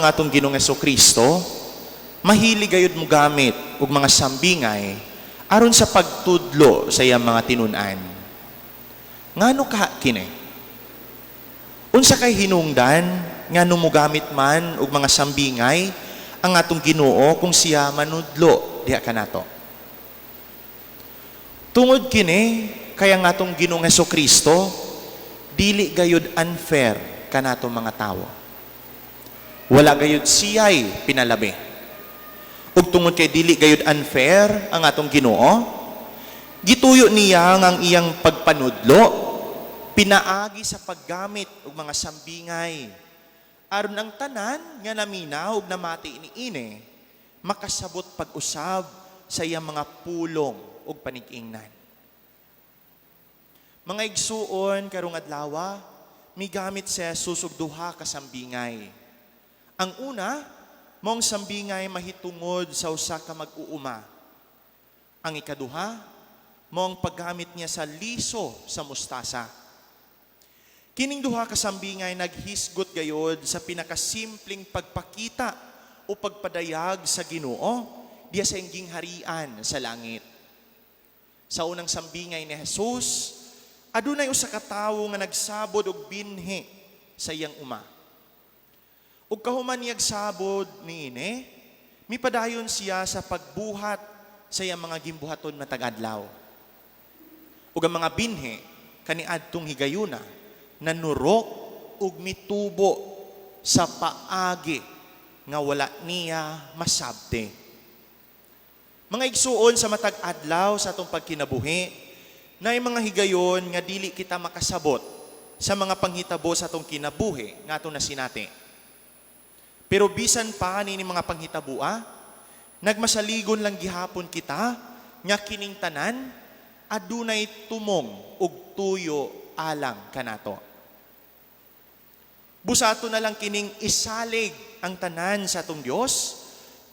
Ang atong Ginoong Kristo, mahilig gayud mo gamit og mga sambingay aron sa pagtudlo sa iyang mga tinun-an. Ngano ka kini? Unsa kay hinungdan ngano mo gamit man og mga sambingay ang atong Ginoo kung siya manudlo diha kanato? Tungod kini kay ang atong Ginoong Kristo dili gayud unfair kanato mga tawo. Wala gayud siya'y pinalabi. Ug tungod kay dili gayud unfair ang atong Ginoo, gituyo niya ang iyang pagpanudlo, pinaagi sa paggamit og mga sambingay aron ang tanan nga naminaw ug namati niini makasabot pag-usab sa iyang mga pulong ug panig-ingnan. Mga igsuon karong adlaw, migamit si Jesus og duha ka sambingay. Ang una, mong sambingay mahitungod sa usa ka mag-uuma. Ang ikaduha, mong paggamit niya sa liso sa mustasa. Kining duha ka sambingay naghisgot gayod sa pinakasimpleng pagpakita o pagpadayag sa Ginoo diya sa ingging harian sa langit. Sa unang sambingay ni Jesus, adunay usa ka tawo nga nagsabod og binhi sa iyang uma. Ug kahuman niyag sabod niini, mipadayon siya sa pagbuhat sa iyang mga gimbuhaton na tag-adlaw. Ug ang mga binhi kaniadtong higayuna nanurok ug mitubo sa paagi nga wala niya masabte. Mga igsuon sa matag adlaw sa atong pagkinabuhi, na mga higayon nga dili kita makasabot sa mga panghitabo sa atong kinabuhi nga atong nasinati. Pero bisan pa nini mga panghitabua, nagmasaligon lang gihapon kita nga kining tanan adunay tumong ug tuyo alang kanato. Busato na lang kining isalig ang tanan sa atong Dios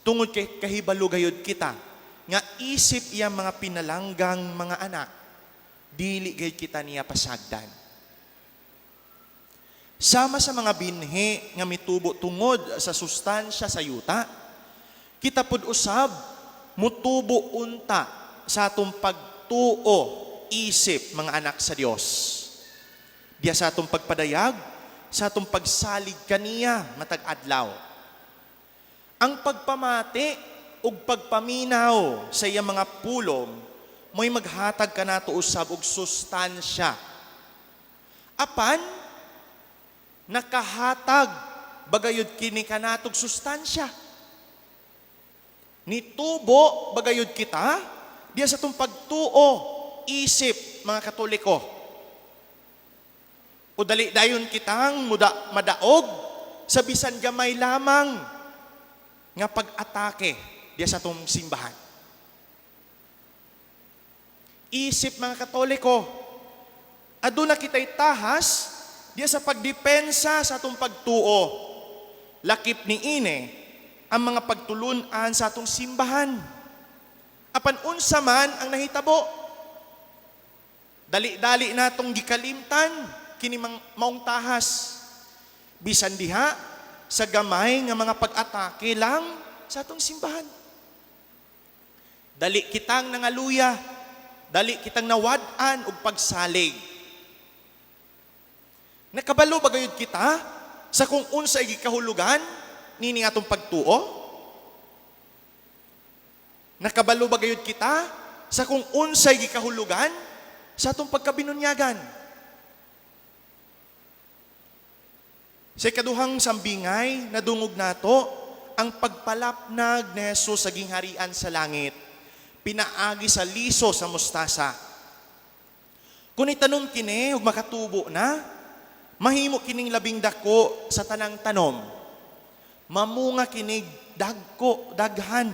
tungod kay kahibalo gayud kita nga isip iya mga pinalanggang mga anak, dili gayud kita niya pasagdan. Sama sa mga binhi nga mitubo tungod sa sustansya sa yuta, kita pud usab mutubo unta sa atong pagtuo isip mga anak sa Dios. Diya sa atong pagpadayag, sa atong pagsalig kaniya matag adlaw. Ang pagpamati ug pagpaminaw sa iyang mga pulong mo'y maghatag kanato usab og sustansya. Apan nakahatag bagayod kini kanatog sustansya. Nitubo bagayod kita diya sa itong pagtuo isip mga Katoliko. O dali dayon kitang madaog sa bisan gamay lamang nga pag-atake diya sa itong simbahan. Isip mga Katoliko, aduna kita'y tahas diya sa pagdepensa sa atong pagtuo. Lakip ni ine ang mga pagtulunan sa atong simbahan. Apan unsa man ang nahitabo, dali-dali natong gikalimtan kini maong tahas. Bisan diha sa gamay nga mga pag-atake lang sa atong simbahan. Dali kitang nangaluya, dali kitang nawad-an og pagsalig. Nakabalo ba gayud kita sa kung unsa gikahulugan nini atong pagtuo? Nakabalo ba gayud kita sa kung unsa gikahulugan sa atong pagkabinunyagan? Sa ikaduhang sambingay nadungog nato ang pagpalapnag ni Jesus sa gingharian sa langit, pinaagi sa liso sa mustasa. Kung itanong kini ug makatubo na, mahimo kining labing dako sa tanang tanom. Mamunga kinig daghan.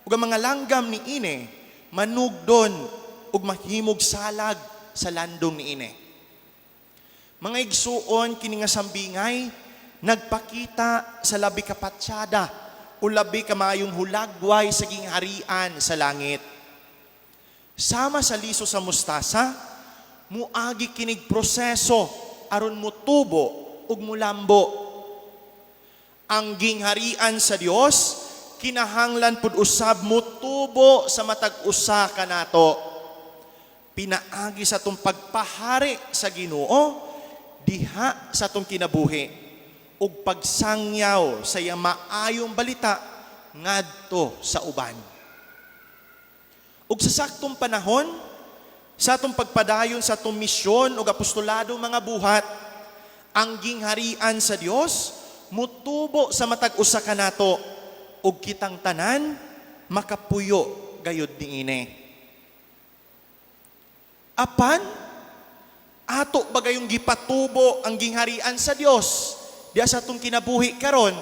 Ug ang mga langgam ni ine manugdon ug mahimog salag sa landong ni ine. Mga igsuon kini nga sambingay nagpakita sa labi ka patsyada o labi ka maayong hulagway sa gingharian sa langit. Sama sa liso sa mustasa, muagi kinig proseso aron mutubo ug mulambo. Ang gingharian sa Dios kinahanglan pud usab mutubo sa matag usa kanato. Pinaagi sa atong pagpahari sa Ginoo diha sa atong kinabuhi ug pagsangyaw sa iyang maayong balita ngadto sa uban. Ug sa saktong panahon sa atong pagpadayon sa atong misyon ug apostolado mga buhat, ang gingharian sa Dios mutubo sa matag usa kanato ug kitang tanan makapuyo gayud niini. Apan ato ba gayong gipatubo ang gingharian sa Dios diya sa atong kinabuhi karon?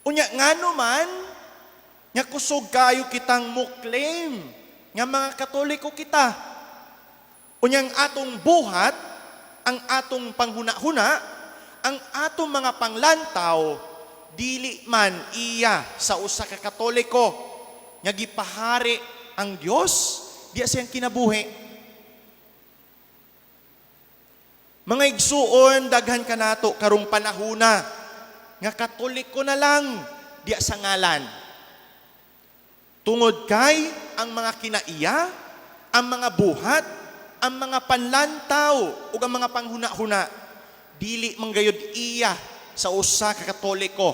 Unya ngano man nga kusog kayo kitang mo-claim nga mga Katoliko kita. Unyang atong buhat, ang atong panghuna-huna, ang atong mga panglantaw, dili man iya sa usa ka Katoliko nga gipahari ang Dios diya sa iyang kinabuhi. Mga igsuon, daghan kanato karong panahuna nga Katoliko na lang diya sa ngalan. Tungod kay ang mga kinaiya, ang mga buhat, ang mga panlantaw ug ang mga panghuna-huna dili manggayud iya sa usa ka Katoliko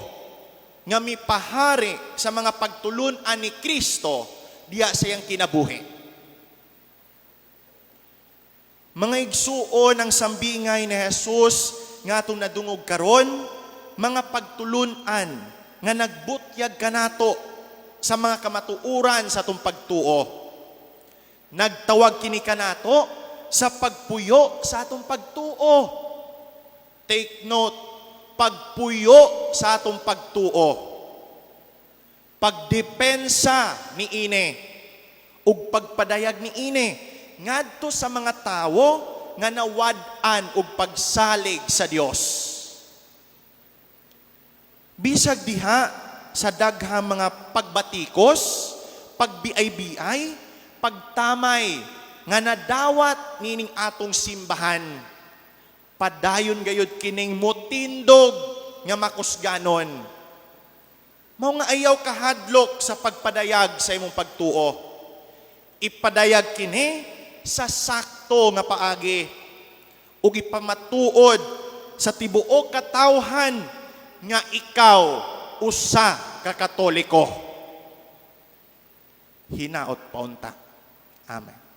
nga mipahari sa mga pagtulun-an ni Kristo diya sa iyang kinabuhi. Mga igsuon ang sambingay ni Jesus nga atong nadungog karon, mga pagtulun-an nga nagbutyag kanato sa mga kamatuuran sa atong pagtuo. Nagtawag kini kanato sa pagpuyo sa atong pagtuo. Take note, pagpuyo sa atong pagtuo. Pagdepensa ni ine ug pagpadayag ni ine ngadto sa mga tawo nga nawad-an og pagsalig sa Dios. Bisag diha sa daghang mga pagbatikos, pagbiay-biay, pagtamay nga nadawat nining atong simbahan. Padayon gayud kining motindog nga makusganon. Mao nga ayaw kahadlok sa pagpadayag sa imong pagtuo. Ipadayag kini sa sakto nga paagi ug ipamatuod sa tibuok katawhan nga ikaw usa ka Katoliko. Hinaot paunta. Amen.